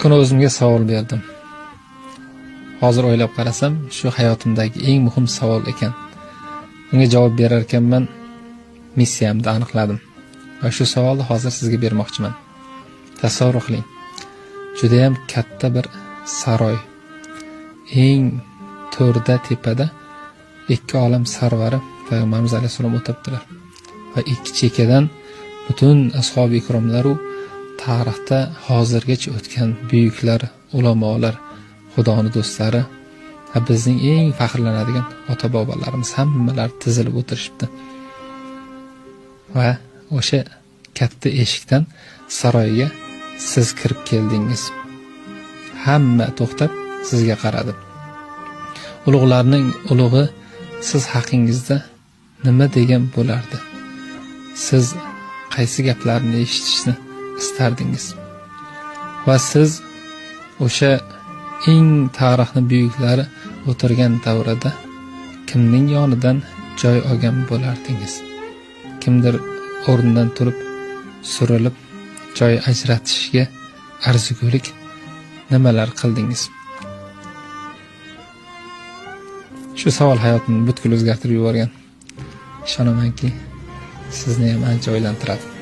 kuni o'zimga savol berdim. Hozir o'ylab qarasam, shu hayotimdagi eng muhim savol ekan. Unga javob berar ekanman, missiyamni aniqladim. Va shu savolni hozir sizga bermoqchiman. Tasavvur qiling. Juda ham katta bir saroy. Eng to'rda tepada ikki olam sarvari Payg'ambarimiz alayhisalom o'tiribdilar. Va ikki chekkadan butun ashabi ikromlar u tarixda hozirgacha o'tgan buyuklar, ulamolar, Xudoning do'stlari va bizning eng faxrlanadigan ota-bobolarimiz hammalar tizilib o'tirishibdi. Va o'sha katta eshikdan saroyga siz kirib keldingiz. Hamma to'xtab sizga qaradi. Ulug'larning ulug'i siz haqingizda nima degan bo'lardi? Siz qaysi gaplarni eshitishni istardingiz? Va siz o'sha eng tarixni buyuklari o'tirgan davrada kimning yonidan joy olgan bo'lardingiz? Kimdir o'rnidan turib, surilib, joy ajratishga arzigulik nimalar qildingiz? Shu savol hayotni butkul o'zgartirib yuborgan. Ishonamanki, sizni ham ancha o'ylantiradi.